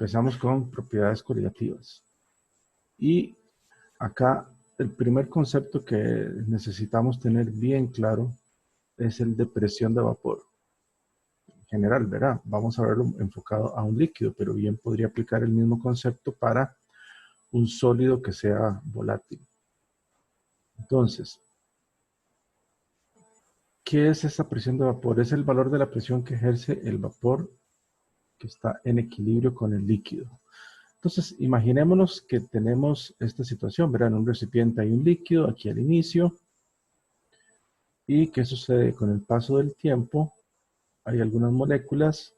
empezamos con propiedades coligativas. Y acá el primer concepto que necesitamos tener bien claro es el de presión de vapor. En general, ¿verdad? Vamos a verlo enfocado a un líquido, pero bien podría aplicar el mismo concepto para un sólido que sea volátil. Entonces, ¿qué es esa presión de vapor? Es el valor de la presión que ejerce el vapor que está en equilibrio con el líquido. Entonces, imaginémonos que tenemos esta situación, ¿verdad? En un recipiente hay un líquido aquí al inicio. ¿Y qué sucede? Con el paso del tiempo, hay algunas moléculas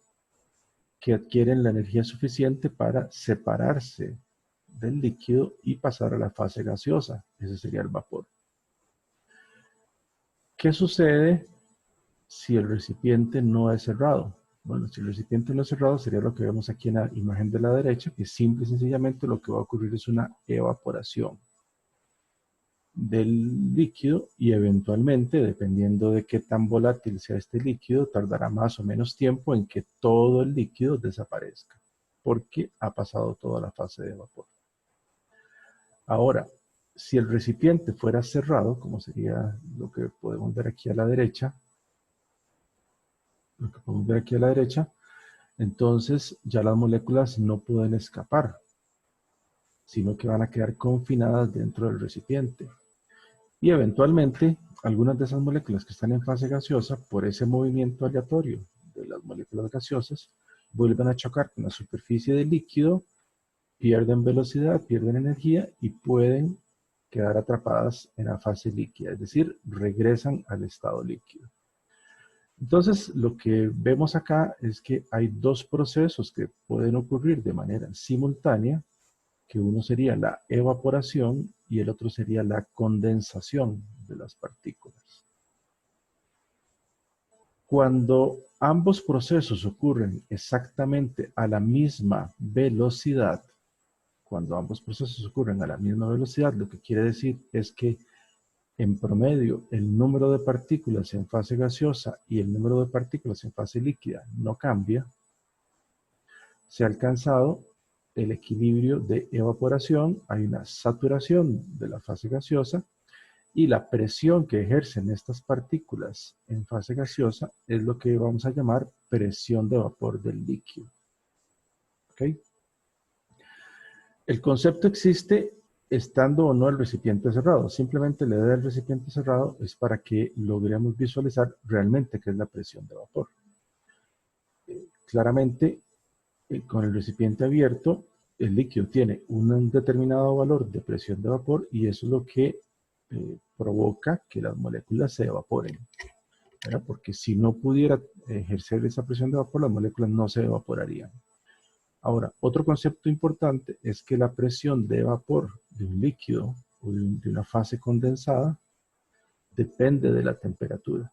que adquieren la energía suficiente para separarse del líquido y pasar a la fase gaseosa. Ese sería el vapor. ¿Qué sucede si el recipiente no es cerrado? Bueno, si el recipiente no es cerrado, sería lo que vemos aquí en la imagen de la derecha, que simple y sencillamente lo que va a ocurrir es una evaporación del líquido y eventualmente, dependiendo de qué tan volátil sea este líquido, tardará más o menos tiempo en que todo el líquido desaparezca, porque ha pasado toda la fase de vapor. Ahora, si el recipiente fuera cerrado, como sería lo que podemos ver aquí a la derecha, entonces ya las moléculas no pueden escapar, sino que van a quedar confinadas dentro del recipiente. Y eventualmente, algunas de esas moléculas que están en fase gaseosa, por ese movimiento aleatorio de las moléculas gaseosas, vuelven a chocar con la superficie del líquido, pierden velocidad, pierden energía y pueden quedar atrapadas en la fase líquida, es decir, regresan al estado líquido. Entonces, lo que vemos acá es que hay dos procesos que pueden ocurrir de manera simultánea, que uno sería la evaporación y el otro sería la condensación de las partículas. Cuando ambos procesos ocurren exactamente a la misma velocidad, lo que quiere decir es que en promedio el número de partículas en fase gaseosa y el número de partículas en fase líquida no cambia, se ha alcanzado el equilibrio de evaporación, hay una saturación de la fase gaseosa y la presión que ejercen estas partículas en fase gaseosa es lo que vamos a llamar presión de vapor del líquido. ¿Okay? El concepto existe estando o no el recipiente cerrado. Simplemente la idea del recipiente cerrado es para que logremos visualizar realmente qué es la presión de vapor. Claramente, con el recipiente abierto, el líquido tiene un determinado valor de presión de vapor y eso es lo que provoca que las moléculas se evaporen, ¿verdad? Porque si no pudiera ejercer esa presión de vapor, las moléculas no se evaporarían. Ahora, otro concepto importante es que la presión de vapor de un líquido o de una fase condensada depende de la temperatura.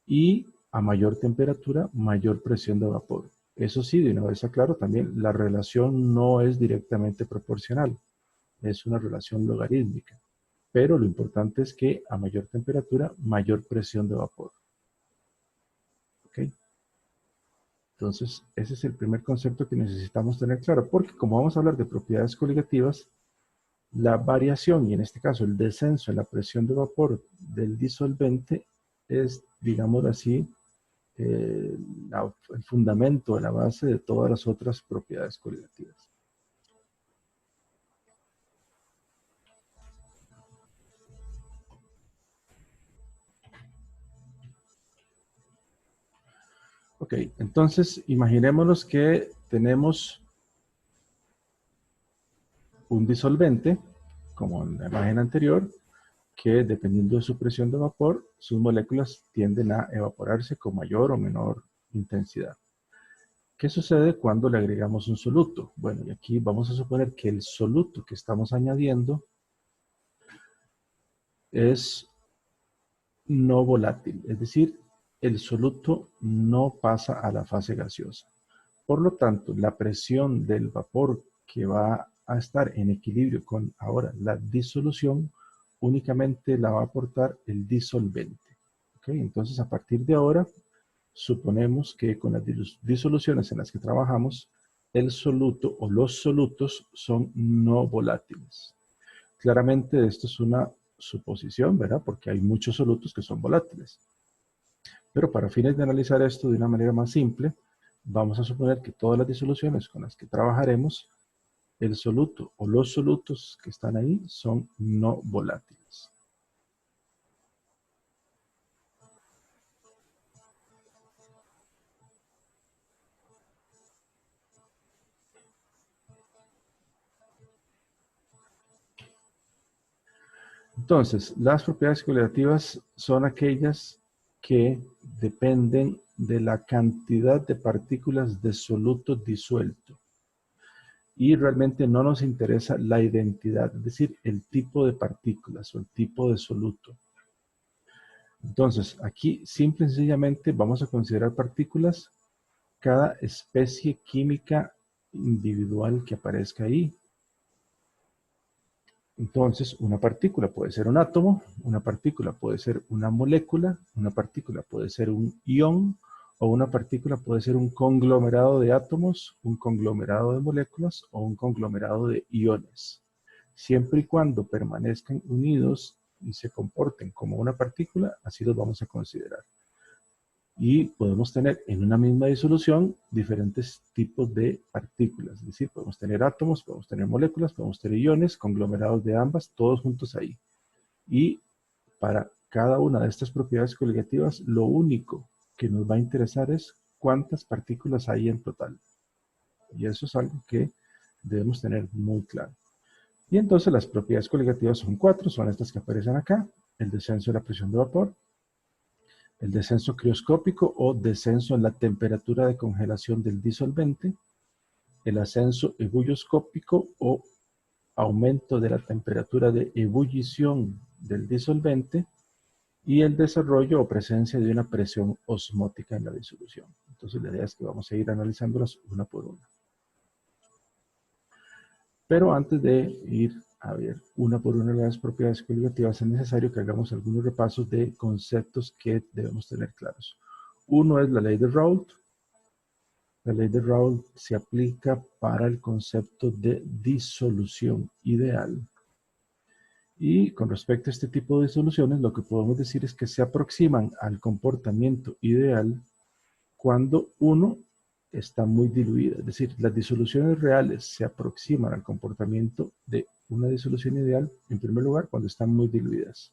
Y a mayor temperatura, mayor presión de vapor. Eso sí, de una vez aclaro también, la relación no es directamente proporcional. Es una relación logarítmica. Pero lo importante es que a mayor temperatura, mayor presión de vapor. ¿Ok? Entonces, ese es el primer concepto que necesitamos tener claro, porque como vamos a hablar de propiedades coligativas, la variación, y en este caso el descenso en la presión de vapor del disolvente, es, digámoslo así, el fundamento, la base de todas las otras propiedades coligativas. Ok, entonces imaginémonos que tenemos un disolvente, como en la imagen anterior, que dependiendo de su presión de vapor, sus moléculas tienden a evaporarse con mayor o menor intensidad. ¿Qué sucede cuando le agregamos un soluto? Bueno, y aquí vamos a suponer que el soluto que estamos añadiendo es no volátil, es decir, el soluto no pasa a la fase gaseosa. Por lo tanto, la presión del vapor que va a estar en equilibrio con ahora la disolución, únicamente la va a aportar el disolvente. ¿Okay? Entonces, a partir de ahora, suponemos que con las disoluciones en las que trabajamos, el soluto o los solutos son no volátiles. Claramente esto es una suposición, ¿verdad? Porque hay muchos solutos que son volátiles. Pero para fines de analizar esto de una manera más simple, vamos a suponer que todas las disoluciones con las que trabajaremos, el soluto o los solutos que están ahí son no volátiles. Entonces, las propiedades coligativas son aquellas que dependen de la cantidad de partículas de soluto disuelto. Y realmente no nos interesa la identidad, es decir, el tipo de partículas o el tipo de soluto. Entonces, aquí simple y sencillamente vamos a considerar partículas cada especie química individual que aparezca ahí. Entonces, una partícula puede ser un átomo, una partícula puede ser una molécula, una partícula puede ser un ion, o una partícula puede ser un conglomerado de átomos, un conglomerado de moléculas o un conglomerado de iones. Siempre y cuando permanezcan unidos y se comporten como una partícula, así los vamos a considerar. Y podemos tener en una misma disolución diferentes tipos de partículas. Es decir, podemos tener átomos, podemos tener moléculas, podemos tener iones, conglomerados de ambas, todos juntos ahí. Y para cada una de estas propiedades coligativas, lo único que nos va a interesar es cuántas partículas hay en total. Y eso es algo que debemos tener muy claro. Y entonces las propiedades coligativas son 4, son estas que aparecen acá. El descenso de la presión de vapor, el descenso crioscópico o descenso en la temperatura de congelación del disolvente, el ascenso ebulloscópico o aumento de la temperatura de ebullición del disolvente y el desarrollo o presencia de una presión osmótica en la disolución. Entonces la idea es que vamos a ir analizándolas una por una. Pero antes de ir a ver una por una de las propiedades coligativas, es necesario que hagamos algunos repasos de conceptos que debemos tener claros. Uno es la ley de Raoult. La ley de Raoult se aplica para el concepto de disolución ideal. Y con respecto a este tipo de disoluciones, lo que podemos decir es que se aproximan al comportamiento ideal cuando uno está muy diluida. Es decir, las disoluciones reales se aproximan al comportamiento de una disolución ideal, en primer lugar, cuando están muy diluidas.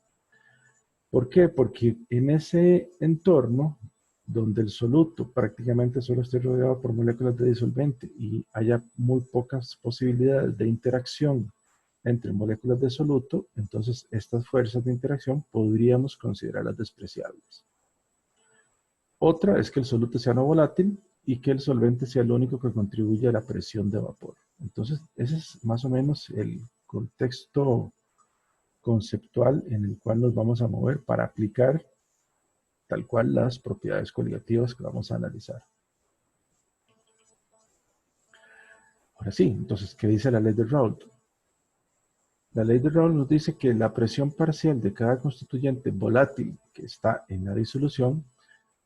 ¿Por qué? Porque en ese entorno, donde el soluto prácticamente solo esté rodeado por moléculas de disolvente y haya muy pocas posibilidades de interacción entre moléculas de soluto, entonces estas fuerzas de interacción podríamos considerarlas despreciables. Otra es que el soluto sea no volátil y que el solvente sea el único que contribuye a la presión de vapor. Entonces, ese es más o menos el contexto conceptual en el cual nos vamos a mover para aplicar tal cual las propiedades coligativas que vamos a analizar. Ahora sí, entonces, ¿qué dice la ley de Raoult? La ley de Raoult nos dice que la presión parcial de cada constituyente volátil que está en la disolución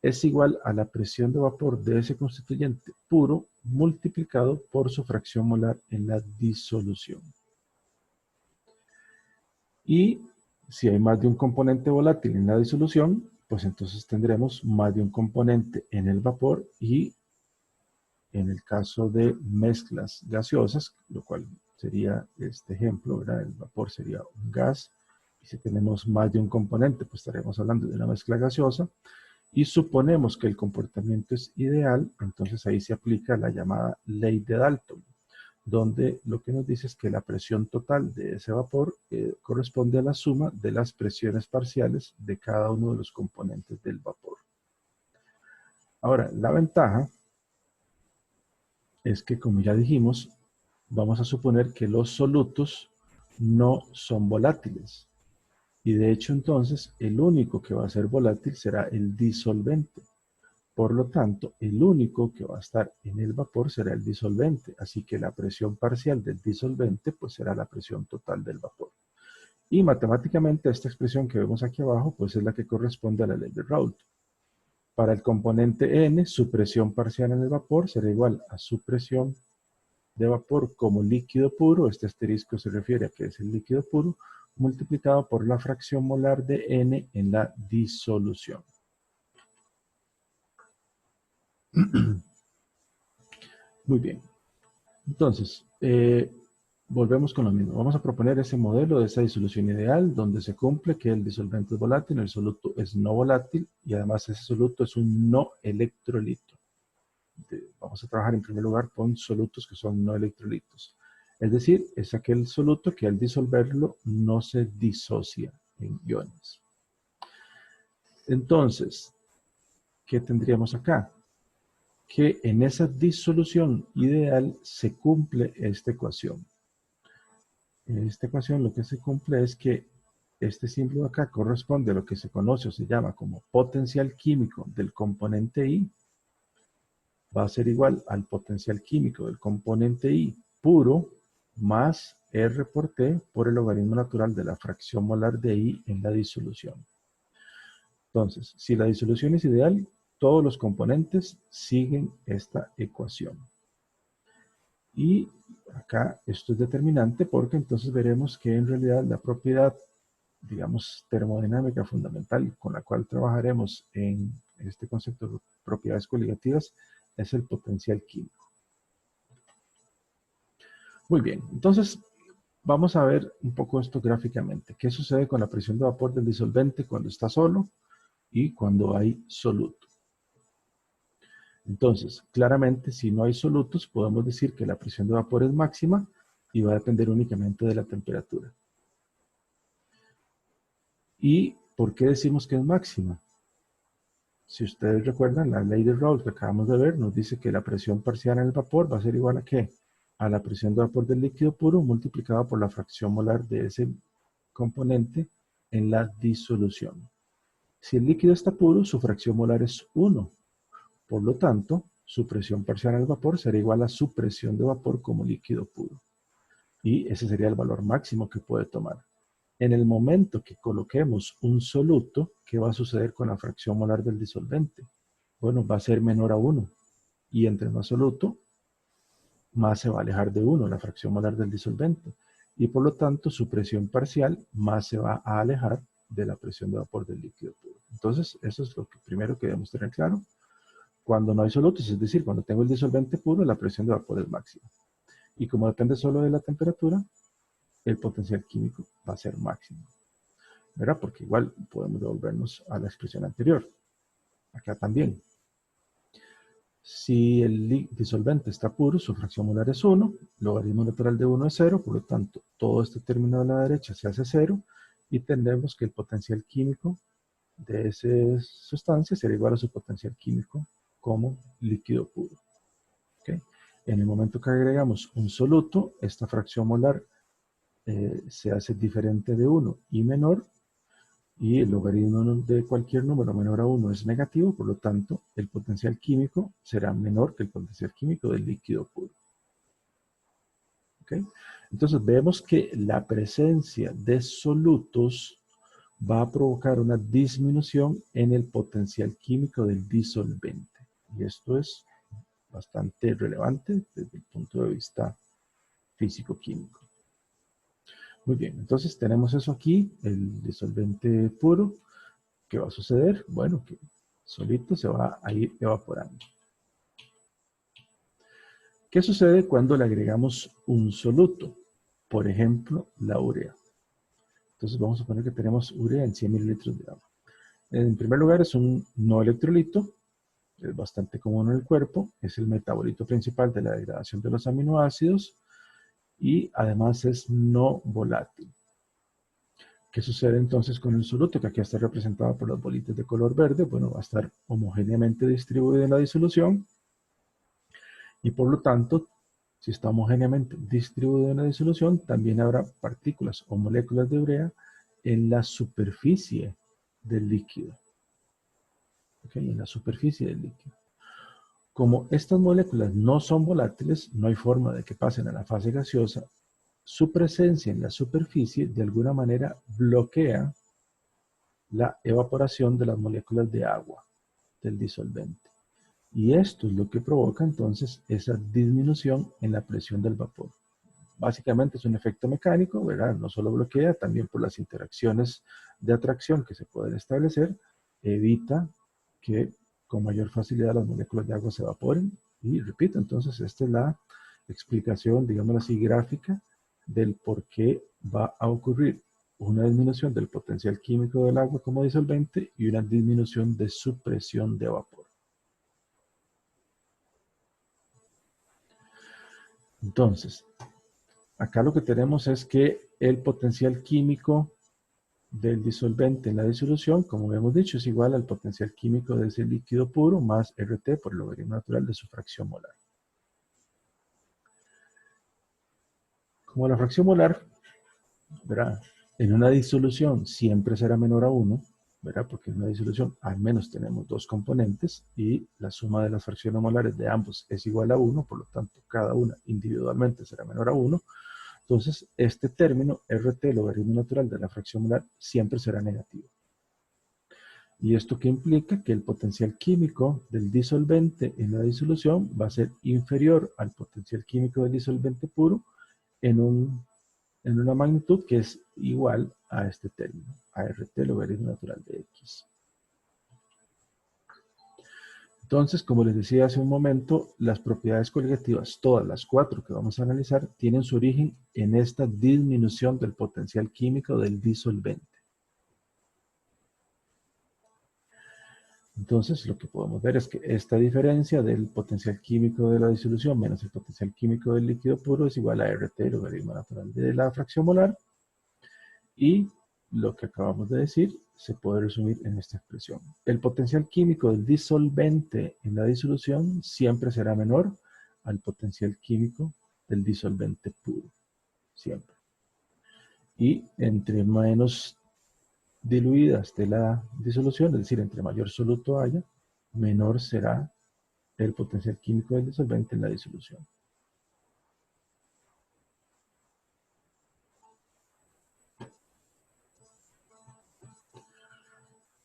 es igual a la presión de vapor de ese constituyente puro multiplicado por su fracción molar en la disolución. Y si hay más de un componente volátil en la disolución, pues entonces tendremos más de un componente en el vapor y en el caso de mezclas gaseosas, lo cual sería este ejemplo, ¿verdad? El vapor sería un gas, y si tenemos más de un componente, pues estaremos hablando de una mezcla gaseosa, y suponemos que el comportamiento es ideal, entonces ahí se aplica la llamada ley de Dalton, donde lo que nos dice es que la presión total de ese vapor corresponde a la suma de las presiones parciales de cada uno de los componentes del vapor. Ahora, la ventaja es que, como ya dijimos, vamos a suponer que los solutos no son volátiles. Y de hecho, entonces, el único que va a ser volátil será el disolvente. Por lo tanto, el único que va a estar en el vapor será el disolvente. Así que la presión parcial del disolvente pues será la presión total del vapor. Y matemáticamente esta expresión que vemos aquí abajo pues es la que corresponde a la ley de Raoult. Para el componente N, su presión parcial en el vapor será igual a su presión de vapor como líquido puro, este asterisco se refiere a que es el líquido puro, multiplicado por la fracción molar de N en la disolución. Muy bien. Entonces, volvemos con lo mismo. Vamos a proponer ese modelo de esa disolución ideal donde se cumple que el disolvente es volátil, el soluto es no volátil y además ese soluto es un no electrolito. Vamos a trabajar en primer lugar con solutos que son no electrolitos. Es decir, es aquel soluto que al disolverlo no se disocia en iones. Entonces, ¿qué tendríamos acá? Que en esa disolución ideal se cumple esta ecuación. En esta ecuación lo que se cumple es que este símbolo acá corresponde a lo que se conoce o se llama como potencial químico del componente I. Va a ser igual al potencial químico del componente I puro más R por T por el logaritmo natural de la fracción molar de I en la disolución. Entonces, si la disolución es ideal, todos los componentes siguen esta ecuación. Y acá esto es determinante porque entonces veremos que en realidad la propiedad, digamos, termodinámica fundamental con la cual trabajaremos en este concepto de propiedades coligativas es el potencial químico. Muy bien, entonces vamos a ver un poco esto gráficamente. ¿Qué sucede con la presión de vapor del disolvente cuando está solo y cuando hay soluto? Entonces, claramente, si no hay solutos, podemos decir que la presión de vapor es máxima y va a depender únicamente de la temperatura. ¿Y por qué decimos que es máxima? Si ustedes recuerdan, la ley de Raoult que acabamos de ver nos dice que la presión parcial en el vapor va a ser igual a ¿qué? A la presión de vapor del líquido puro multiplicada por la fracción molar de ese componente en la disolución. Si el líquido está puro, su fracción molar es 1. Por lo tanto, su presión parcial en el vapor será igual a su presión de vapor como líquido puro. Y ese sería el valor máximo que puede tomar. En el momento que coloquemos un soluto, ¿qué va a suceder con la fracción molar del disolvente? Bueno, va a ser menor a 1. Y entre más soluto, más se va a alejar de 1, la fracción molar del disolvente. Y por lo tanto, su presión parcial más se va a alejar de la presión de vapor del líquido puro. Entonces, eso es lo primero que debemos tener claro. Cuando no hay solutos, es decir, cuando tengo el disolvente puro, la presión de vapor es máxima. Y como depende solo de la temperatura, el potencial químico va a ser máximo. ¿Verdad? Porque igual podemos devolvernos a la expresión anterior. Acá también. Si el disolvente está puro, su fracción molar es 1, logaritmo natural de 1 es 0, por lo tanto, todo este término a la derecha se hace 0, y tendremos que el potencial químico de esa sustancia será igual a su potencial químico como líquido puro. ¿Okay? En el momento que agregamos un soluto, esta fracción molar se hace diferente de 1 y menor, y el logaritmo de cualquier número menor a 1 es negativo, por lo tanto, el potencial químico será menor que el potencial químico del líquido puro. ¿Okay? Entonces, vemos que la presencia de solutos va a provocar una disminución en el potencial químico del disolvente. Y esto es bastante relevante desde el punto de vista físico-químico. Muy bien, entonces tenemos eso aquí, el disolvente puro. ¿Qué va a suceder? Bueno, que solito se va a ir evaporando. ¿Qué sucede cuando le agregamos un soluto? Por ejemplo, la urea. Entonces vamos a poner que tenemos urea en 100 mililitros de agua. En primer lugar es un no electrolito, es bastante común en el cuerpo, es el metabolito principal de la degradación de los aminoácidos y además es no volátil. ¿Qué sucede entonces con el soluto? Que aquí está representado por las bolitas de color verde. Bueno, va a estar homogéneamente distribuido en la disolución y por lo tanto, si está homogéneamente distribuido en la disolución, también habrá partículas o moléculas de urea en la superficie del líquido. ¿Okay? En la superficie del líquido. Como estas moléculas no son volátiles, no hay forma de que pasen a la fase gaseosa, su presencia en la superficie de alguna manera bloquea la evaporación de las moléculas de agua del disolvente. Y esto es lo que provoca entonces esa disminución en la presión del vapor. Básicamente es un efecto mecánico, ¿verdad? No solo bloquea, también por las interacciones de atracción que se pueden establecer, evita que con mayor facilidad las moléculas de agua se evaporen. Y repito, entonces esta es la explicación, digamos así, gráfica del por qué va a ocurrir una disminución del potencial químico del agua como disolvente y una disminución de su presión de vapor. Entonces, acá lo que tenemos es que el potencial químico del disolvente en la disolución, como hemos dicho, es igual al potencial químico de ese líquido puro más RT por el logaritmo natural de su fracción molar. Como la fracción molar, ¿verdad?, en una disolución siempre será menor a 1, ¿verdad?, porque en una disolución al menos tenemos dos componentes y la suma de las fracciones molares de ambos es igual a 1, por lo tanto cada una individualmente será menor a 1. Entonces, este término, RT, logaritmo natural de la fracción molar, siempre será negativo. ¿Y esto qué implica? Que el potencial químico del disolvente en la disolución va a ser inferior al potencial químico del disolvente puro en una magnitud que es igual a este término, a RT, logaritmo natural de X. Entonces, como les decía hace un momento, las propiedades coligativas, todas las 4 que vamos a analizar, tienen su origen en esta disminución del potencial químico del disolvente. Entonces, lo que podemos ver es que esta diferencia del potencial químico de la disolución menos el potencial químico del líquido puro es igual a RT, logaritmo natural de la fracción molar. Y lo que acabamos de decir se puede resumir en esta expresión. El potencial químico del disolvente en la disolución siempre será menor al potencial químico del disolvente puro. Siempre. Y entre menos diluidas de la disolución, es decir, entre mayor soluto haya, menor será el potencial químico del disolvente en la disolución.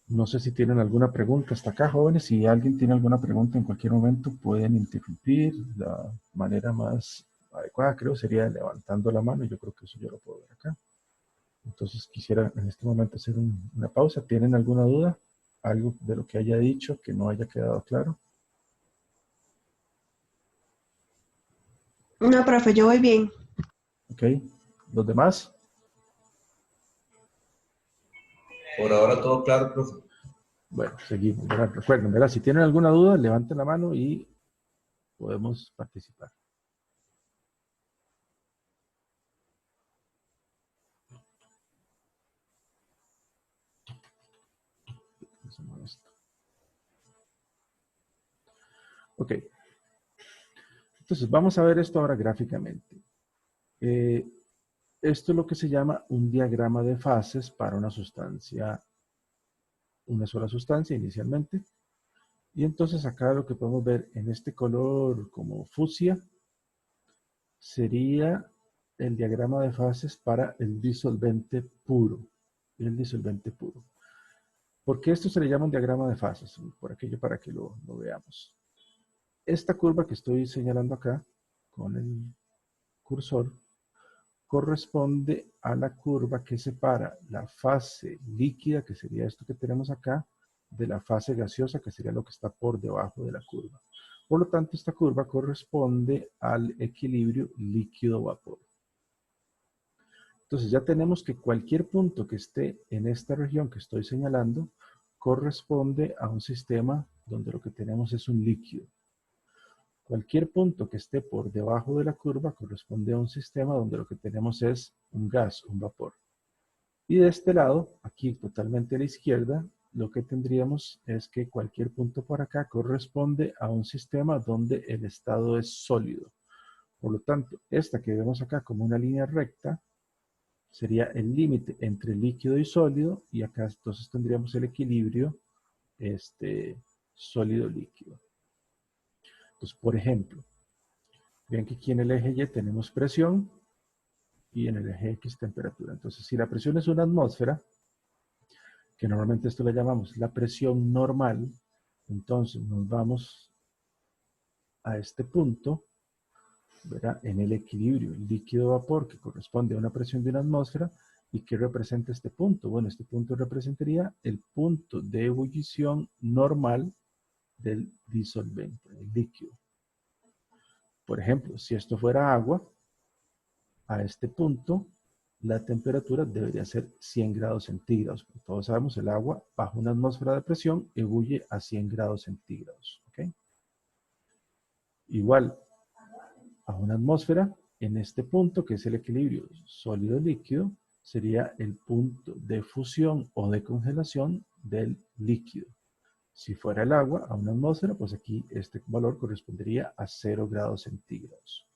No sé si tienen alguna pregunta hasta acá, jóvenes. Si alguien tiene alguna pregunta en cualquier momento, pueden interrumpir. La manera más adecuada, creo, sería levantando la mano. Yo creo que eso yo lo puedo ver acá. Entonces, quisiera en este momento hacer una pausa. ¿Tienen alguna duda? ¿Algo de lo que haya dicho que no haya quedado claro? No, profe, yo voy bien. ¿Ok? ¿Los demás? Por ahora todo claro, profe. Bueno, seguimos. ¿Verdad? Recuerden, ¿verdad? Si tienen alguna duda, levanten la mano y podemos participar. Ok. Entonces, vamos a ver esto ahora gráficamente. Esto es lo que se llama un diagrama de fases para una sustancia, una sola sustancia inicialmente. Y entonces acá lo que podemos ver en este color como fucsia sería el diagrama de fases para el disolvente puro. El disolvente puro. ¿Por qué esto se le llama un diagrama de fases? Por aquello para que lo veamos. Esta curva que estoy señalando acá con el cursor corresponde a la curva que separa la fase líquida, que sería esto que tenemos acá, de la fase gaseosa, que sería lo que está por debajo de la curva. Por lo tanto, esta curva corresponde al equilibrio líquido-vapor. Entonces ya tenemos que cualquier punto que esté en esta región que estoy señalando corresponde a un sistema donde lo que tenemos es un líquido. Cualquier punto que esté por debajo de la curva corresponde a un sistema donde lo que tenemos es un gas, un vapor. Y de este lado, aquí totalmente a la izquierda, lo que tendríamos es que cualquier punto por acá corresponde a un sistema donde el estado es sólido. Por lo tanto, esta que vemos acá como una línea recta sería el límite entre líquido y sólido, y acá entonces tendríamos el equilibrio sólido-líquido. Entonces, por ejemplo, ven que aquí en el eje Y tenemos presión y en el eje X temperatura. Entonces, si la presión es una atmósfera, que normalmente esto le llamamos la presión normal, entonces nos vamos a este punto, ¿verdad? En el equilibrio líquido-vapor que corresponde a una presión de una atmósfera. ¿Y qué representa este punto? Bueno, este punto representaría el punto de ebullición normal del disolvente, del líquido. Por ejemplo, si esto fuera agua, a este punto la temperatura debería ser 100 grados centígrados. Como todos sabemos, el agua bajo una atmósfera de presión ebulle a 100 grados centígrados. ¿Okay? Igual, a una atmósfera, en este punto, que es el equilibrio sólido-líquido, sería el punto de fusión o de congelación del líquido. Si fuera el agua a una atmósfera, pues aquí este valor correspondería a 0 grados centígrados.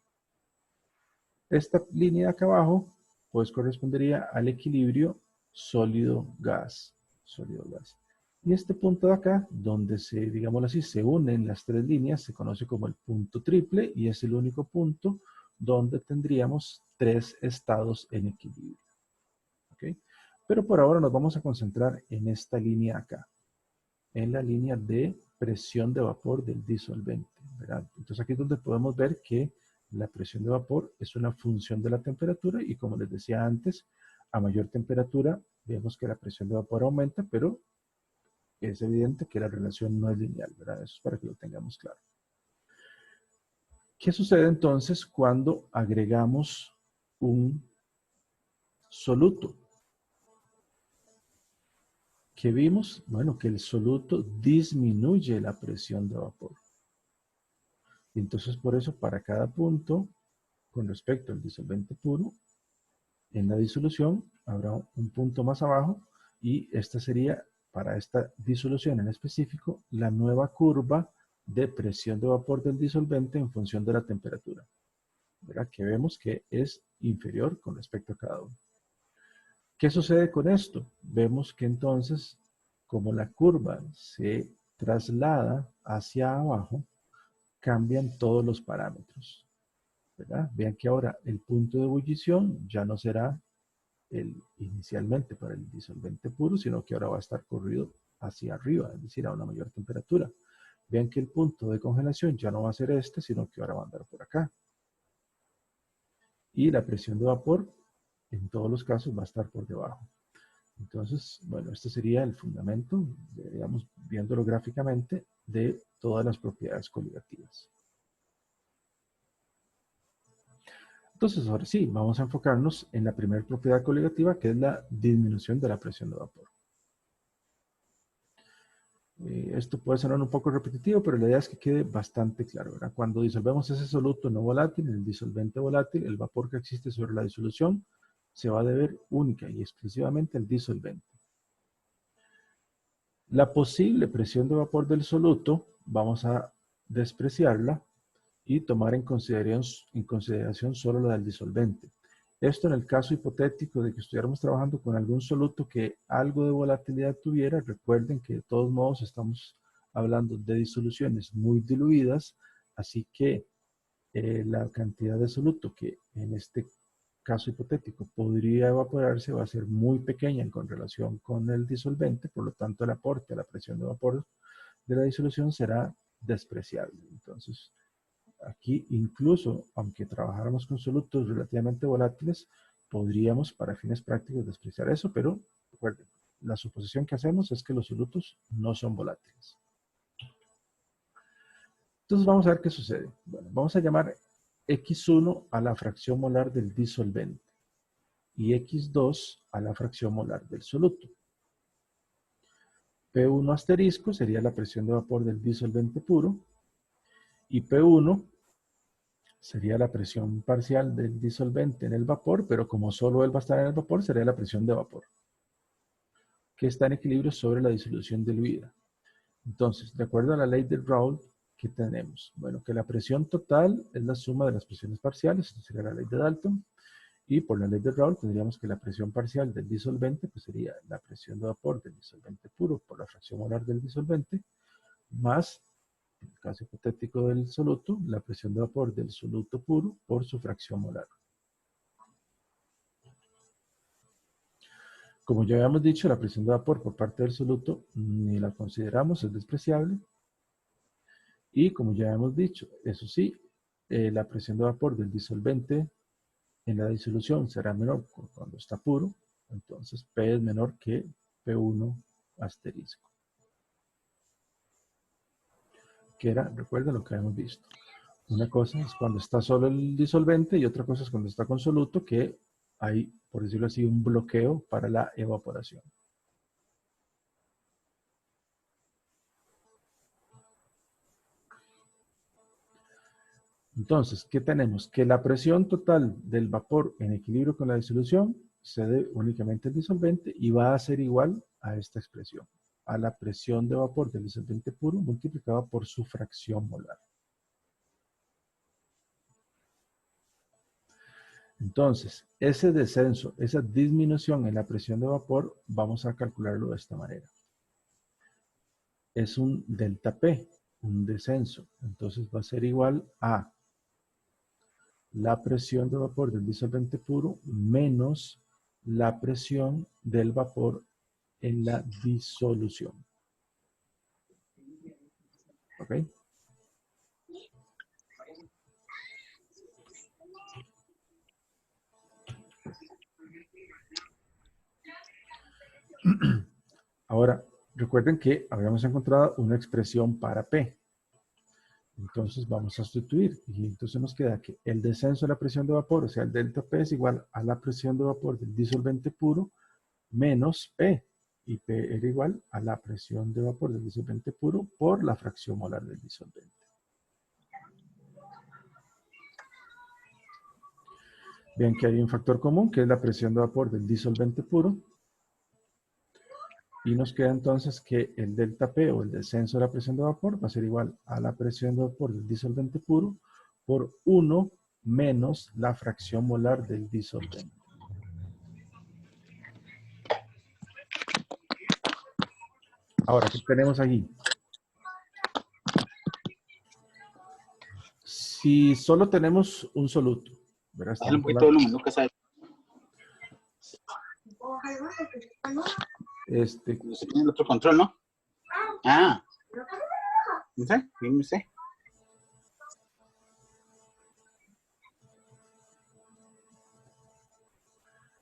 Esta línea de acá abajo, pues correspondería al equilibrio sólido-gas. Sólido-gas. Y este punto de acá, donde se, digámoslo así, se unen las tres líneas, se conoce como el punto triple y es el único punto donde tendríamos tres estados en equilibrio. ¿Okay? Pero por ahora nos vamos a concentrar en esta línea acá, en la línea de presión de vapor del disolvente, ¿verdad? Entonces aquí es donde podemos ver que la presión de vapor es una función de la temperatura y como les decía antes, a mayor temperatura vemos que la presión de vapor aumenta, pero es evidente que la relación no es lineal, ¿verdad? Eso es para que lo tengamos claro. ¿Qué sucede entonces cuando agregamos un soluto? ¿Qué vimos? Bueno, que el soluto disminuye la presión de vapor. Y entonces por eso para cada punto, con respecto al disolvente puro, en la disolución habrá un punto más abajo y esta sería, para esta disolución en específico, la nueva curva de presión de vapor del disolvente en función de la temperatura. ¿Verdad? Que vemos que es inferior con respecto a cada uno. ¿Qué sucede con esto? Vemos que entonces, como la curva se traslada hacia abajo, cambian todos los parámetros. ¿Verdad? Vean que ahora el punto de ebullición ya no será el inicialmente para el disolvente puro, sino que ahora va a estar corrido hacia arriba, es decir, a una mayor temperatura. Vean que el punto de congelación ya no va a ser este, sino que ahora va a andar por acá. Y la presión de vapor, en todos los casos, va a estar por debajo. Entonces, bueno, este sería el fundamento, digamos, viéndolo gráficamente, de todas las propiedades coligativas. Entonces, ahora sí, vamos a enfocarnos en la primera propiedad coligativa, que es la disminución de la presión de vapor. Esto puede sonar un poco repetitivo, pero la idea es que quede bastante claro, ¿verdad? Cuando disolvemos ese soluto no volátil, el disolvente volátil, el vapor que existe sobre la disolución se va a deber única y exclusivamente al disolvente. La posible presión de vapor del soluto, vamos a despreciarla y tomar en consideración solo la del disolvente. Esto en el caso hipotético de que estuviéramos trabajando con algún soluto que algo de volatilidad tuviera. Recuerden que de todos modos estamos hablando de disoluciones muy diluidas, así que la cantidad de soluto que en este caso hipotético podría evaporarse va a ser muy pequeña con relación con el disolvente, por lo tanto el aporte a la presión de vapor de la disolución será despreciable. Entonces, aquí incluso, aunque trabajáramos con solutos relativamente volátiles, podríamos para fines prácticos despreciar eso, pero recuerden, la suposición que hacemos es que los solutos no son volátiles. Entonces vamos a ver qué sucede. Bueno, vamos a llamar X1 a la fracción molar del disolvente y X2 a la fracción molar del soluto. P1 asterisco sería la presión de vapor del disolvente puro y P1 sería la presión parcial del disolvente en el vapor, pero como solo él va a estar en el vapor, sería la presión de vapor, que está en equilibrio sobre la disolución diluida. Entonces, de acuerdo a la ley de Raoult, ¿qué tenemos? Bueno, que la presión total es la suma de las presiones parciales, esto sería la ley de Dalton, y por la ley de Raoult tendríamos que la presión parcial del disolvente pues sería la presión de vapor del disolvente puro por la fracción molar del disolvente, más, en el caso hipotético del soluto, la presión de vapor del soluto puro por su fracción molar. Como ya habíamos dicho, la presión de vapor por parte del soluto ni la consideramos, es despreciable. Y como ya hemos dicho, eso sí, la presión de vapor del disolvente en la disolución será menor cuando está puro, entonces P es menor que P1 asterisco. Que era, recuerden lo que hemos visto. Una cosa es cuando está solo el disolvente y otra cosa es cuando está con soluto, que hay, por decirlo así, un bloqueo para la evaporación. Entonces, ¿qué tenemos? Que la presión total del vapor en equilibrio con la disolución se debe únicamente al disolvente y va a ser igual a esta expresión, a la presión de vapor del disolvente puro multiplicada por su fracción molar. Entonces, ese descenso, esa disminución en la presión de vapor, vamos a calcularlo de esta manera. Es un delta P, un descenso. Entonces va a ser igual a la presión de vapor del disolvente puro menos la presión del vapor en la disolución. ¿Ok? Ahora, recuerden que habíamos encontrado una expresión para P. Entonces vamos a sustituir y entonces nos queda que el descenso de la presión de vapor, o sea, el delta P es igual a la presión de vapor del disolvente puro menos P. Y P era igual a la presión de vapor del disolvente puro por la fracción molar del disolvente. Vean que hay un factor común, que es la presión de vapor del disolvente puro. Y nos queda entonces que el delta P o el descenso de la presión de vapor va a ser igual a la presión de vapor del disolvente puro por 1 menos la fracción molar del disolvente. Ahora, ¿qué tenemos aquí? Si solo tenemos un soluto, ¿verdad? Bájale un poquito de volumen, Lucas. El otro control, ¿no? Ah. No sé, no sé.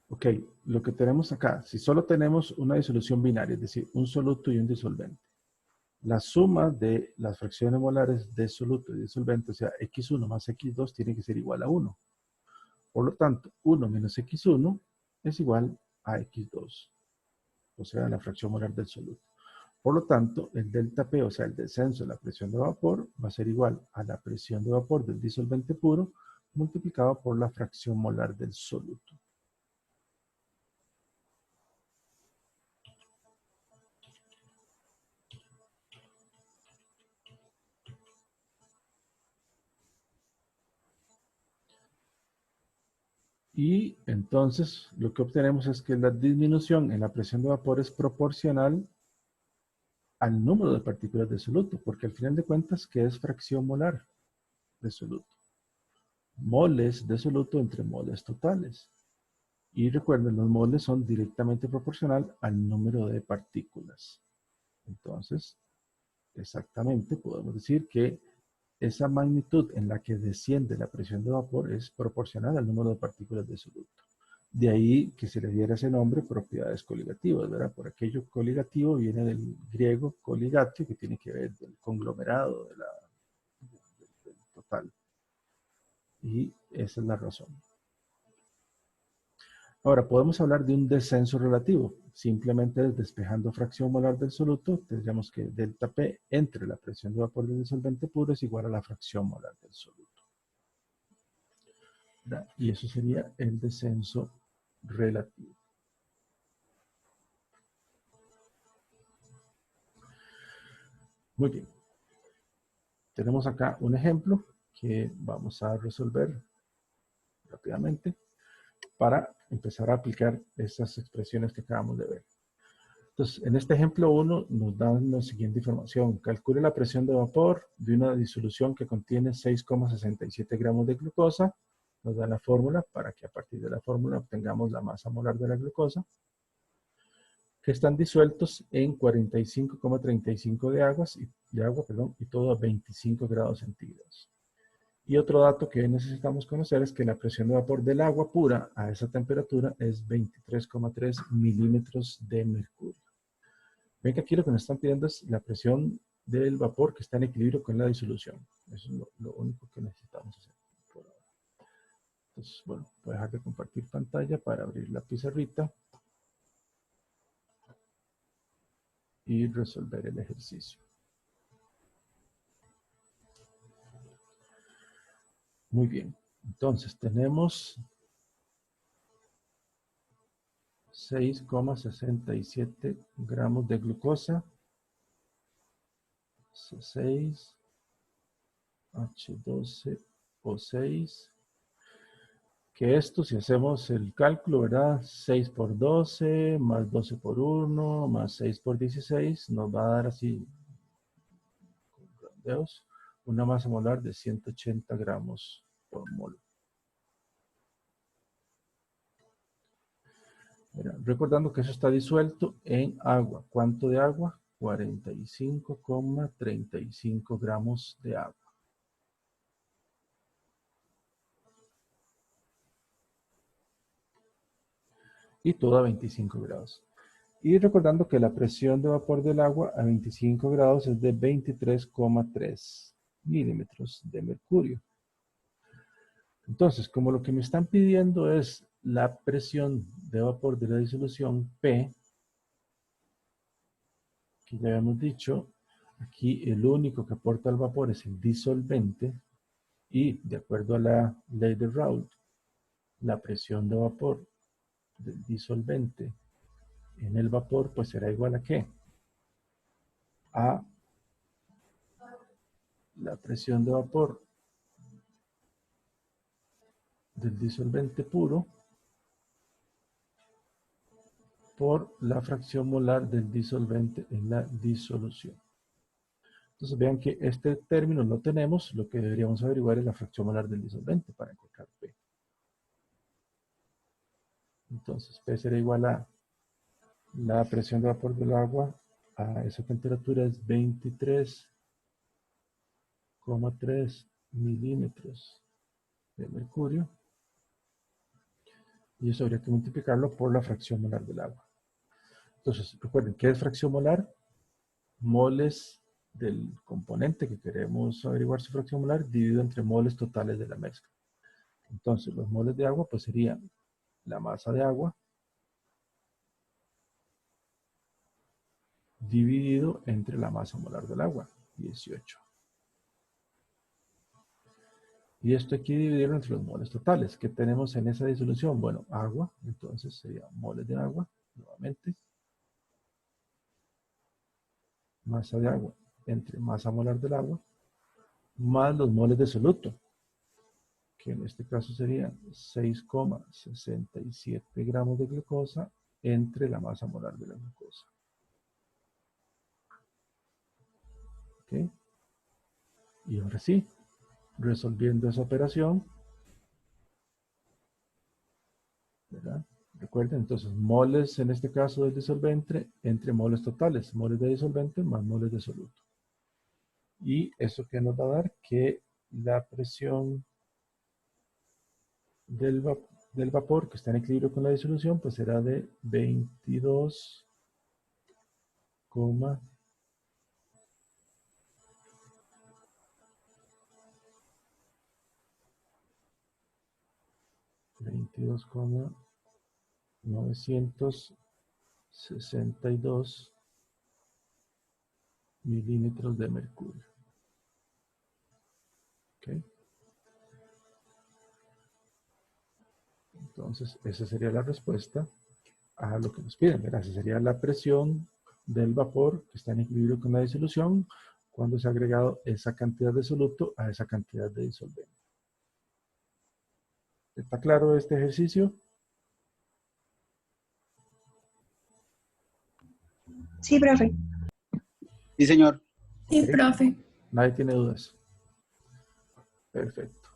Ok, lo que tenemos acá, si solo tenemos una disolución binaria, es decir, un soluto y un disolvente, la suma de las fracciones molares de soluto y disolvente, o sea, X1 más X2, tiene que ser igual a 1. Por lo tanto, 1 menos X1 es igual a X2, o sea, la fracción molar del soluto. Por lo tanto, el delta P, o sea, el descenso de la presión de vapor, va a ser igual a la presión de vapor del disolvente puro multiplicado por la fracción molar del soluto. Y entonces lo que obtenemos es que la disminución en la presión de vapor es proporcional al número de partículas de soluto, porque al final de cuentas, ¿qué es fracción molar de soluto? Moles de soluto entre moles totales. Y recuerden, los moles son directamente proporcional al número de partículas. Entonces, exactamente podemos decir que esa magnitud en la que desciende la presión de vapor es proporcional al número de partículas de soluto. De ahí que se le diera ese nombre, propiedades coligativas, ¿verdad? Por aquello coligativo viene del griego coligatio, que tiene que ver del conglomerado, del total. Y esa es la razón. Ahora, podemos hablar de un descenso relativo. Simplemente despejando fracción molar del soluto, tendríamos que delta P entre la presión de vapor del disolvente puro es igual a la fracción molar del soluto. ¿Verdad? Y eso sería el descenso relativo. Muy bien. Tenemos acá un ejemplo que vamos a resolver rápidamente para empezar a aplicar estas expresiones que acabamos de ver. Entonces, en este ejemplo 1 nos dan la siguiente información. Calcule la presión de vapor de una disolución que contiene 6,67 gramos de glucosa. Nos da la fórmula para que a partir de la fórmula obtengamos la masa molar de la glucosa. que están disueltos en 45,35 de agua, y todo a 25 grados centígrados. Y otro dato que necesitamos conocer es que la presión de vapor del agua pura a esa temperatura es 23,3 milímetros de mercurio. Ven que aquí lo que nos están pidiendo es la presión del vapor que está en equilibrio con la disolución. Eso es lo único que necesitamos hacer por ahora. Entonces, bueno, voy a dejar de compartir pantalla para abrir la pizarrita y resolver el ejercicio. Muy bien, entonces tenemos 6,67 gramos de glucosa, 6, H12O6, que esto, si hacemos el cálculo, ¿verdad? 6 por 12, más 12 por 1, más 6 por 16, nos va a dar así, con redondeos, una masa molar de 180 gramos por mol. Recordando que eso está disuelto en agua. ¿Cuánto de agua? 45,35 gramos de agua. Y todo a 25 grados. Y recordando que la presión de vapor del agua a 25 grados es de 23,3 milímetros de mercurio. Entonces, como lo que me están pidiendo es la presión de vapor de la disolución P, que ya habíamos dicho, aquí el único que aporta el vapor es el disolvente, y de acuerdo a la ley de Raoult, la presión de vapor del disolvente en el vapor pues será igual a ¿qué? A la presión de vapor del disolvente puro por la fracción molar del disolvente en la disolución. Entonces vean que este término lo tenemos, lo que deberíamos averiguar es la fracción molar del disolvente para encontrar P. Entonces P será igual a la presión de vapor del agua a esa temperatura es 23,3 milímetros de mercurio, y eso habría que multiplicarlo por la fracción molar del agua. Entonces, recuerden, ¿qué es fracción molar? Moles del componente que queremos averiguar su fracción molar dividido entre moles totales de la mezcla. Entonces, los moles de agua pues serían la masa de agua dividido entre la masa molar del agua, 18. Y esto hay que dividirlo entre los moles totales. ¿Qué tenemos en esa disolución? Bueno, agua, entonces sería moles de agua, nuevamente. Masa de agua entre masa molar del agua, más los moles de soluto, que en este caso serían 6,67 gramos de glucosa entre la masa molar de la glucosa. ¿Ok? Y ahora sí, resolviendo esa operación, ¿verdad? Recuerden, entonces, moles en este caso del disolvente entre moles totales, moles de disolvente más moles de soluto. Y eso que nos va a dar que la presión del vapor que está en equilibrio con la disolución, pues será de 22,962 milímetros de mercurio. ¿Okay? Entonces, esa sería la respuesta a lo que nos piden, ¿verdad? Esa sería la presión del vapor que está en equilibrio con la disolución cuando se ha agregado esa cantidad de soluto a esa cantidad de disolvente. ¿Está claro este ejercicio? Sí, profe. Sí, señor. Sí, ¿Ok? profe. Nadie tiene dudas. Perfecto.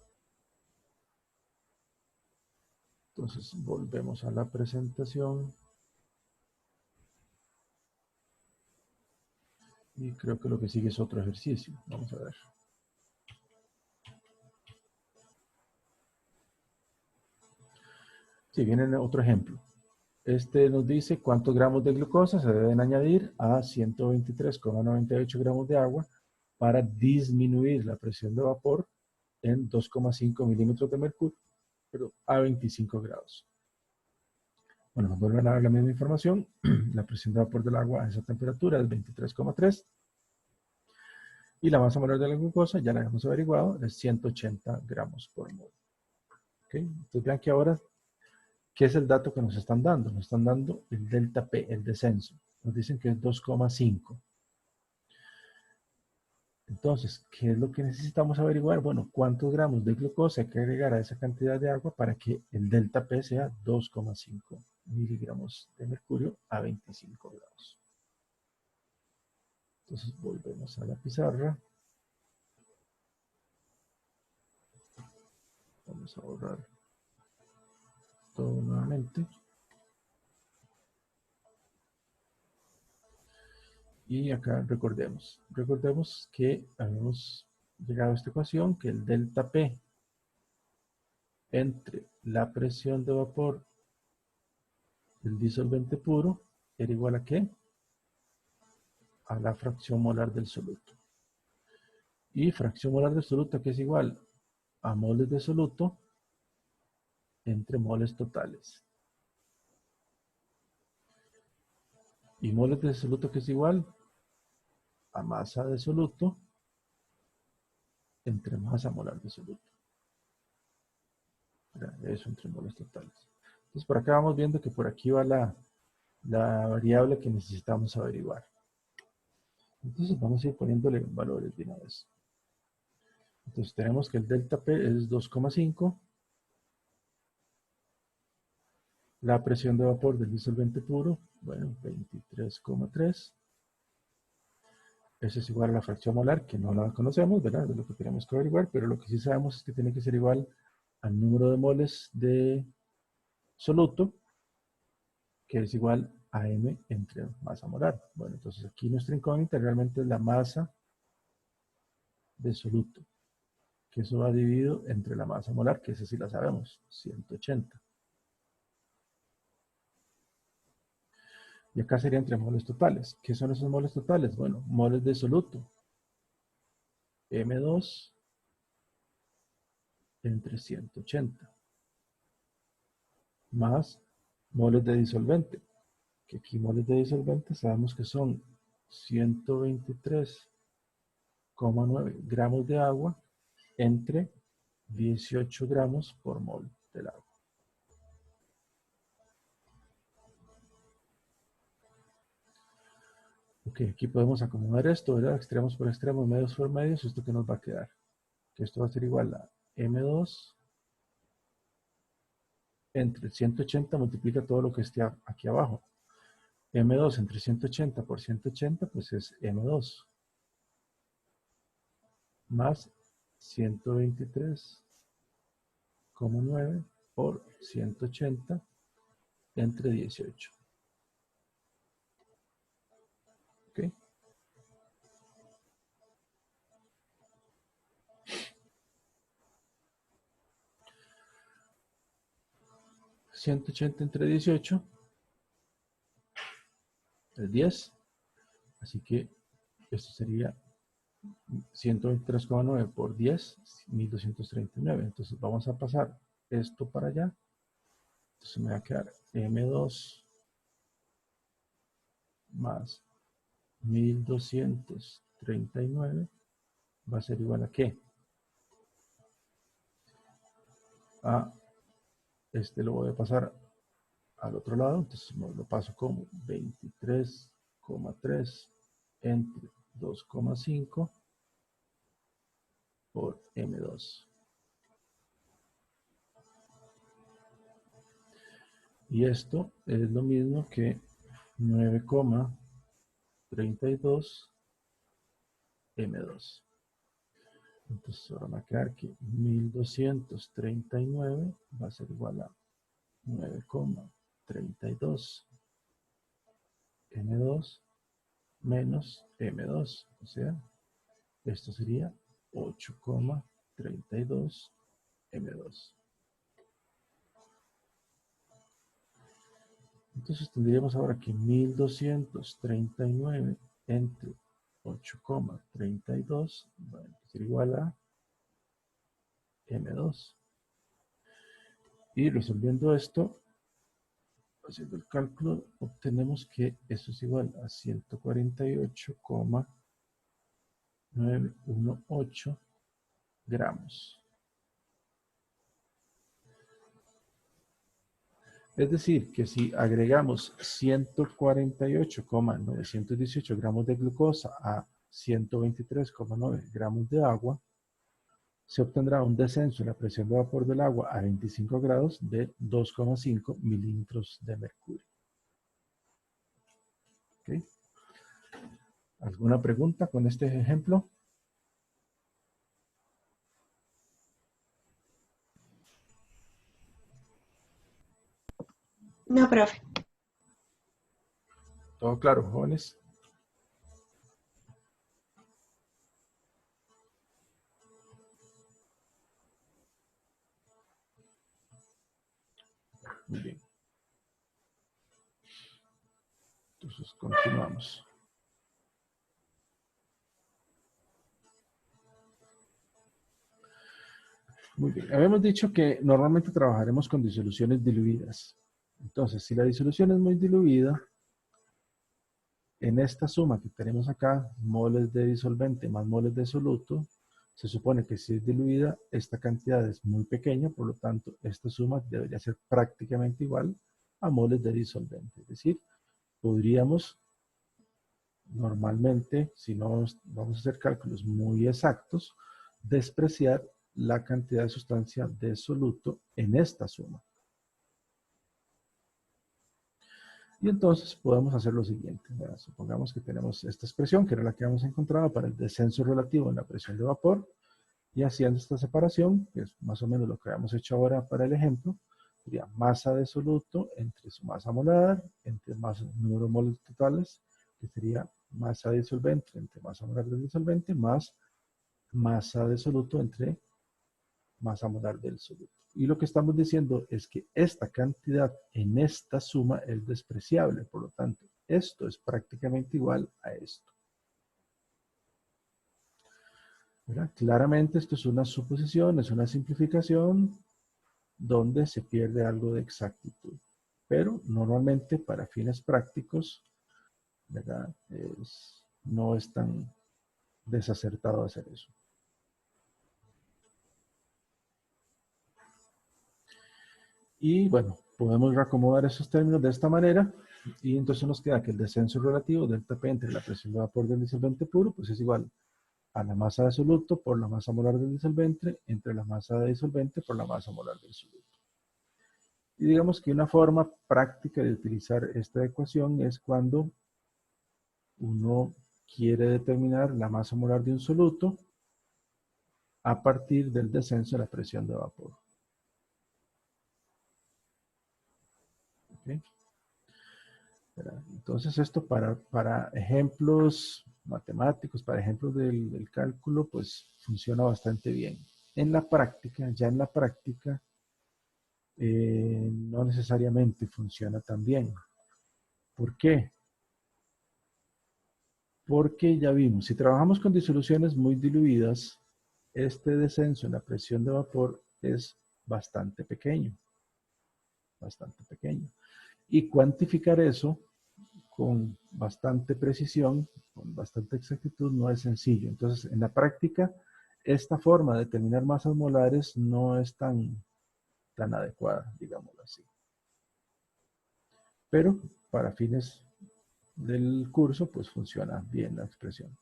Entonces, volvemos a la presentación. Y creo que lo que sigue es otro ejercicio. Vamos a ver. Sí, viene otro ejemplo. Este nos dice cuántos gramos de glucosa se deben añadir a 123,98 gramos de agua para disminuir la presión de vapor en 2,5 milímetros de mercurio, pero a 25 grados. Bueno, nos vuelven a dar la misma información. La presión de vapor del agua a esa temperatura es 23,3. Y la masa molar de la glucosa, ya la hemos averiguado, es 180 gramos por mol. ¿Okay? Entonces vean que ahora, ¿qué es el dato que nos están dando? Nos están dando el delta P, el descenso. Nos dicen que es 2,5. Entonces, ¿qué es lo que necesitamos averiguar? Bueno, ¿cuántos gramos de glucosa hay que agregar a esa cantidad de agua para que el delta P sea 2,5 miligramos de mercurio a 25 grados? Entonces, volvemos a la pizarra. Vamos a borrar todo nuevamente. Y acá recordemos que habíamos llegado a esta ecuación, que el delta P entre la presión de vapor del disolvente puro era igual a ¿qué? A la fracción molar del soluto. Y fracción molar del soluto, que es igual a moles de soluto entre moles totales. Y moles de soluto, que es igual a masa de soluto entre masa molar de soluto. Eso entre moles totales. Entonces por acá vamos viendo que por aquí va la variable que necesitamos averiguar. Entonces vamos a ir poniéndole valores de una vez. Entonces tenemos que el delta P es 2,5. La presión de vapor del disolvente puro, bueno, 23,3. Eso es igual a la fracción molar, que no la conocemos, ¿verdad? Es lo que tenemos que averiguar, pero lo que sí sabemos es que tiene que ser igual al número de moles de soluto, que es igual a M entre masa molar. Bueno, entonces aquí nuestra incógnita realmente es la masa de soluto, que eso va dividido entre la masa molar, que esa sí la sabemos, 180. Y acá sería entre moles totales. ¿Qué son esos moles totales? Bueno, moles de soluto. M2 entre 180. Más moles de disolvente. Que aquí moles de disolvente sabemos que son 123,9 gramos de agua entre 18 gramos por mol del agua. Ok, aquí podemos acomodar esto, ¿verdad? Extremos por extremos, medios por medios. ¿Esto qué nos va a quedar? Que esto va a ser igual a M2 entre 180 multiplica todo lo que esté aquí abajo. M2 entre 180 por 180, pues es M2. Más 123,9 por 180 entre 18. ¿Ok? 180 entre 18 es 10. Así que esto sería 123,9 por 10, 1239. Entonces vamos a pasar esto para allá. Entonces me va a quedar M2 más 1239 va a ser igual a ¿qué? A este lo voy a pasar al otro lado, entonces lo paso como 23,3 entre 2,5 por M2. Y esto es lo mismo que 9,32 M2. Entonces ahora me va a quedar que 1239 va a ser igual a 9,32 M2 menos M2. O sea, esto sería 8,32 M2. Entonces tendríamos ahora que 1239 entre 8,32 va a ser igual a M2. Y resolviendo esto, haciendo el cálculo, obtenemos que eso es igual a 148,918 gramos. Es decir, que si agregamos 148,918 gramos de glucosa a 123,9 gramos de agua, se obtendrá un descenso en la presión de vapor del agua a 25 grados de 2,5 milímetros de mercurio. ¿Okay? ¿Alguna pregunta con este ejemplo? No, profe. ¿Todo claro, jóvenes? Muy bien. Entonces, continuamos. Muy bien. Habíamos dicho que normalmente trabajaremos con disoluciones diluidas. Entonces, si la disolución es muy diluida, en esta suma que tenemos acá, moles de disolvente más moles de soluto, se supone que si es diluida, esta cantidad es muy pequeña, por lo tanto, esta suma debería ser prácticamente igual a moles de disolvente. Es decir, podríamos normalmente, si no vamos a hacer cálculos muy exactos, despreciar la cantidad de sustancia de soluto en esta suma. Y entonces podemos hacer lo siguiente. Supongamos que tenemos esta expresión, que era la que habíamos encontrado para el descenso relativo en la presión de vapor, y haciendo esta separación, que es más o menos lo que habíamos hecho ahora para el ejemplo, sería masa de soluto entre su masa molar, entre número de moles totales, que sería masa de disolvente entre masa molar del disolvente, más masa de soluto entre masa molar del soluto. Y lo que estamos diciendo es que esta cantidad en esta suma es despreciable, por lo tanto, esto es prácticamente igual a esto. ¿Verdad? Claramente esto es una suposición, es una simplificación donde se pierde algo de exactitud. Pero normalmente para fines prácticos, ¿verdad? No es tan desacertado hacer eso. Y bueno, podemos reacomodar esos términos de esta manera y entonces nos queda que el descenso relativo delta P entre la presión de vapor del disolvente puro pues es igual a la masa de soluto por la masa molar del disolvente entre la masa de disolvente por la masa molar del soluto. Y digamos que una forma práctica de utilizar esta ecuación es cuando uno quiere determinar la masa molar de un soluto a partir del descenso de la presión de vapor. ¿Okay? Entonces esto para ejemplos matemáticos, para ejemplos del cálculo, pues funciona bastante bien. En la práctica, ya en la práctica, no necesariamente funciona tan bien. ¿Por qué? Porque ya vimos, si trabajamos con disoluciones muy diluidas, este descenso en la presión de vapor es bastante pequeño. Bastante pequeño. Y cuantificar eso con bastante precisión, con bastante exactitud, no es sencillo. Entonces, en la práctica, esta forma de determinar masas molares no es tan adecuada, digámoslo así. Pero para fines del curso, pues funciona bien la expresión.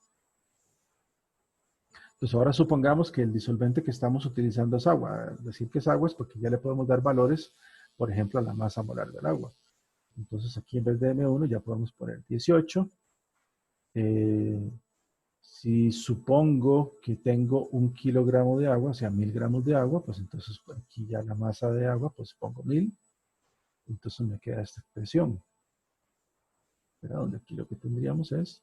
Pues ahora supongamos que el disolvente que estamos utilizando es agua. Decir que es agua es porque ya le podemos dar valores, por ejemplo, a la masa molar del agua. Entonces aquí en vez de M1 ya podemos poner 18. Si supongo que tengo 1 kilogramo de agua, o sea, 1000 gramos de agua, pues entonces aquí ya la masa de agua, pues pongo 1000. Entonces me queda esta expresión. ¿Verdad? Donde aquí lo que tendríamos es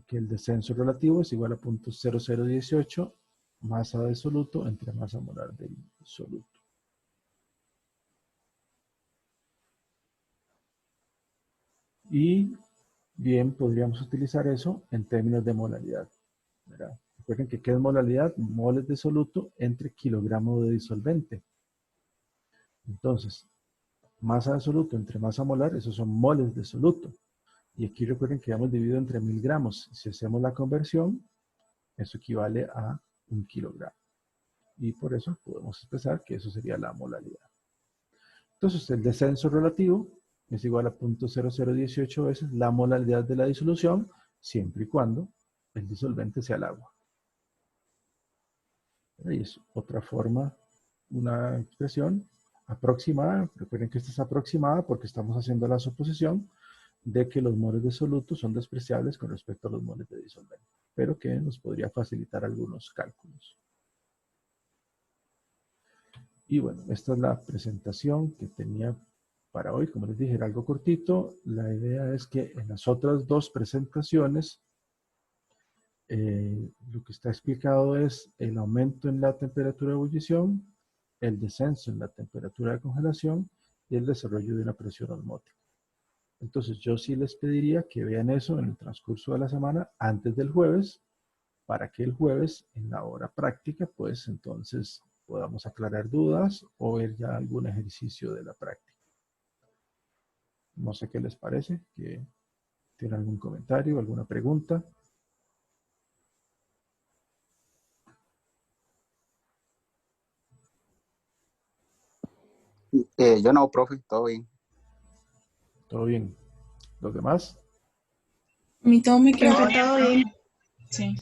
que el descenso relativo es igual a 0.0018 masa de soluto entre masa molar del soluto. Y bien, podríamos utilizar eso en términos de molaridad, ¿verdad? Recuerden que ¿qué es molaridad? Moles de soluto entre kilogramo de disolvente. Entonces, masa de soluto entre masa molar, esos son moles de soluto. Y aquí recuerden que hemos dividido entre 1000 gramos. Si hacemos la conversión, eso equivale a 1 kilogramo. Y por eso podemos expresar que eso sería la molaridad. Entonces, el descenso relativo es igual a 0.0018 veces la molaridad de la disolución, siempre y cuando el disolvente sea el agua. Y es otra forma, una expresión aproximada. Recuerden que esta es aproximada porque estamos haciendo la suposición de que los moles de soluto son despreciables con respecto a los moles de disolvente, pero que nos podría facilitar algunos cálculos. Y bueno, esta es la presentación que tenía para hoy. Como les dije, era algo cortito. La idea es que en las otras dos presentaciones lo que está explicado es el aumento en la temperatura de ebullición, el descenso en la temperatura de congelación y el desarrollo de una presión osmótica. Entonces yo sí les pediría que vean eso en el transcurso de la semana antes del jueves, para que el jueves en la hora práctica pues entonces podamos aclarar dudas o ver ya algún ejercicio de la práctica. No sé qué les parece, que tienen algún comentario, alguna pregunta. Yo no, profe, todo bien. ¿Todo bien? ¿Los demás? A mí todo me quedó. Profe, todo bien. Sí.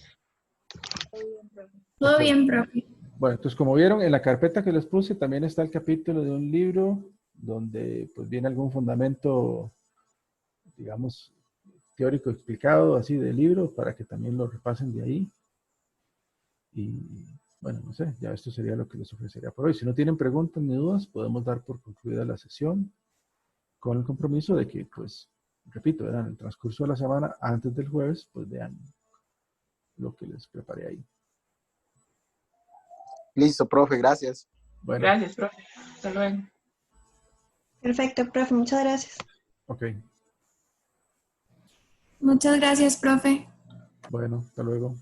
Todo Ok. bien, profe. Bueno, entonces como vieron, en la carpeta que les puse también está el capítulo de un libro donde pues viene algún fundamento, digamos, teórico explicado así del libro para que también lo repasen de ahí. Y bueno, no sé, ya esto sería lo que les ofrecería por hoy. Si no tienen preguntas ni dudas, podemos dar por concluida la sesión con el compromiso de que, pues, repito, en el transcurso de la semana, antes del jueves, pues vean lo que les preparé ahí. Listo, profe, gracias. Bueno, Gracias, profe. Hasta luego. Perfecto, profe. Muchas gracias. ok. Muchas gracias, profe. Bueno, hasta luego.